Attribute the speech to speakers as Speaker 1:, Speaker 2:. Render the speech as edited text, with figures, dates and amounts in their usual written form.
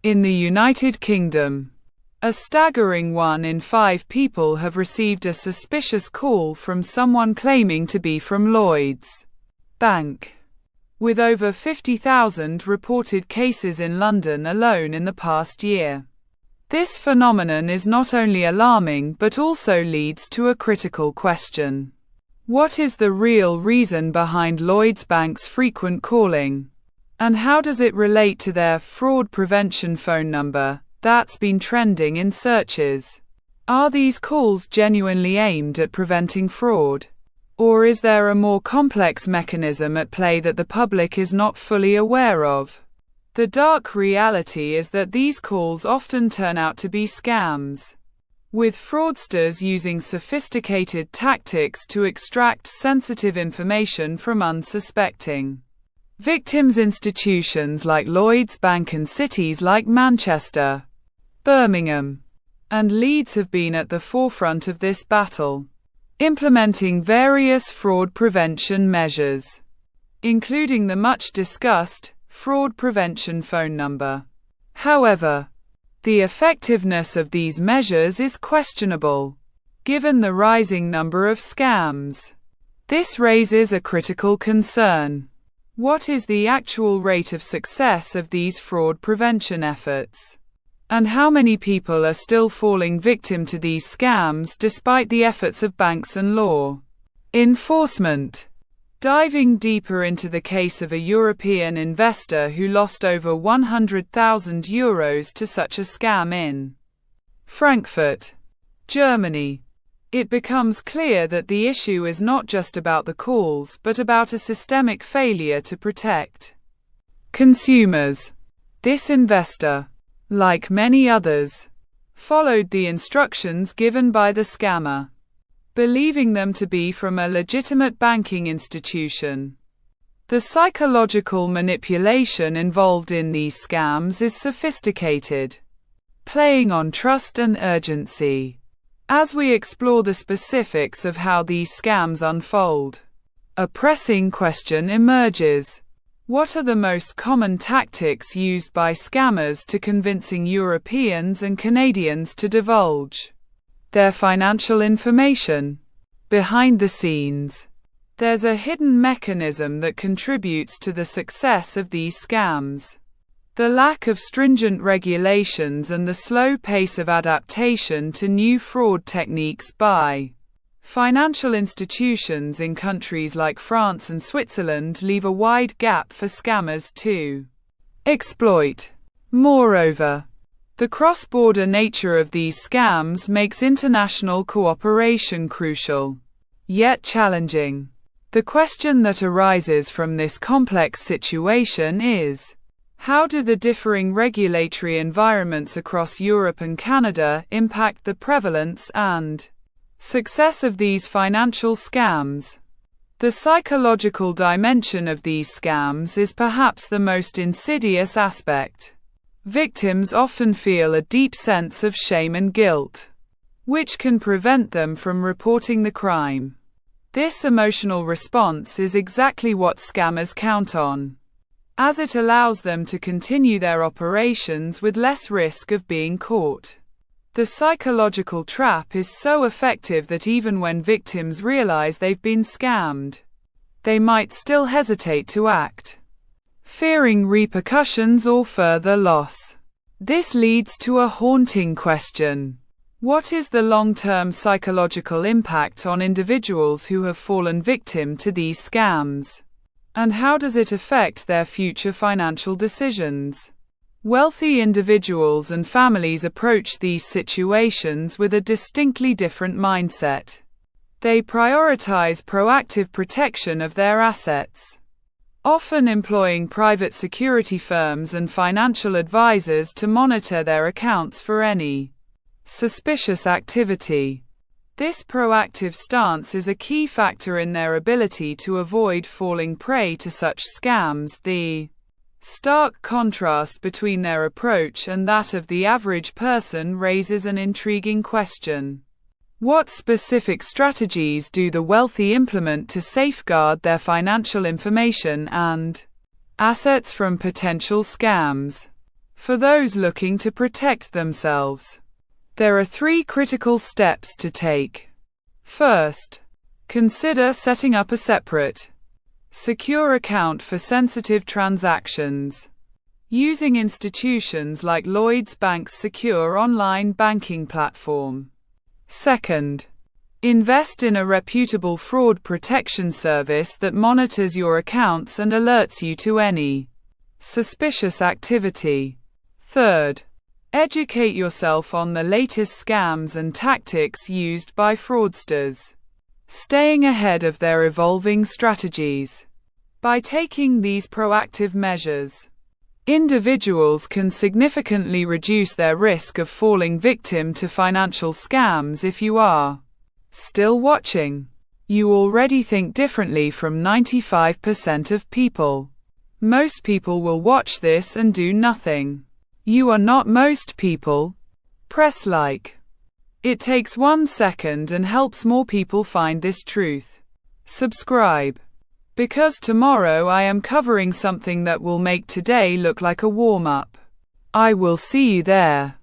Speaker 1: In the United Kingdom, a staggering 1 in 5 people have received a suspicious call from someone claiming to be from Lloyds Bank, with over 50,000 reported cases in London alone in the past year. This phenomenon is not only alarming but also leads to a critical question. What is the real reason behind Lloyds Bank's frequent calling? And how does it relate to their fraud prevention phone number that's been trending in searches? Are these calls genuinely aimed at preventing fraud? Or is there a more complex mechanism at play that the public is not fully aware of? The dark reality is that these calls often turn out to be scams, with fraudsters using sophisticated tactics to extract sensitive information from unsuspecting victims. Institutions like Lloyds Bank and cities like Manchester, Birmingham, and Leeds have been at the forefront of this battle, implementing various fraud prevention measures, including the much-discussed fraud prevention phone number. However, the effectiveness of these measures is questionable, given the rising number of scams. This raises a critical concern. What is the actual rate of success of these fraud prevention efforts? And how many people are still falling victim to these scams despite the efforts of banks and law enforcement? Diving deeper into the case of a European investor who lost over €100,000 to such a scam in Frankfurt, Germany, it becomes clear that the issue is not just about the calls but about a systemic failure to protect consumers. This investor, like many others, followed the instructions given by the scammer, believing them to be from a legitimate banking institution. The psychological manipulation involved in these scams is sophisticated, playing on trust and urgency. As we explore the specifics of how these scams unfold, a pressing question emerges. What are the most common tactics used by scammers to convincing Europeans and Canadians to divulge their financial information? Behind the scenes, there's a hidden mechanism that contributes to the success of these scams. The lack of stringent regulations and the slow pace of adaptation to new fraud techniques by financial institutions in countries like France and Switzerland leave a wide gap for scammers to exploit. Moreover, the cross-border nature of these scams makes international cooperation crucial, yet challenging. The question that arises from this complex situation is, how do the differing regulatory environments across Europe and Canada impact the prevalence and success of these financial scams? The psychological dimension of these scams is perhaps the most insidious aspect. Victims often feel a deep sense of shame and guilt, which can prevent them from reporting the crime. This emotional response is exactly what scammers count on, as it allows them to continue their operations with less risk of being caught. The psychological trap is so effective that even when victims realize they've been scammed, they might still hesitate to act, fearing repercussions or further loss. This leads to a haunting question. What is the long-term psychological impact on individuals who have fallen victim to these scams? And how does it affect their future financial decisions? Wealthy individuals and families approach these situations with a distinctly different mindset. They prioritize proactive protection of their assets, often employing private security firms and financial advisors to monitor their accounts for any suspicious activity. This proactive stance is a key factor in their ability to avoid falling prey to such scams. The stark contrast between their approach and that of the average person raises an intriguing question. What specific strategies do the wealthy implement to safeguard their financial information and assets from potential scams? For those looking to protect themselves, there are 3 critical steps to take. First, consider setting up a separate, secure account for sensitive transactions, using institutions like Lloyds Bank's secure online banking platform. Second, invest in a reputable fraud protection service that monitors your accounts and alerts you to any suspicious activity. Third, educate yourself on the latest scams and tactics used by fraudsters, staying ahead of their evolving strategies. By taking these proactive measures, individuals can significantly reduce their risk of falling victim to financial scams. If you are still watching, you already think differently from 95% of people. Most people will watch this and do nothing. You are not most people. Press like. It takes 1 second and helps more people find this truth. Subscribe. Because tomorrow I am covering something that will make today look like a warm-up. I will see you there.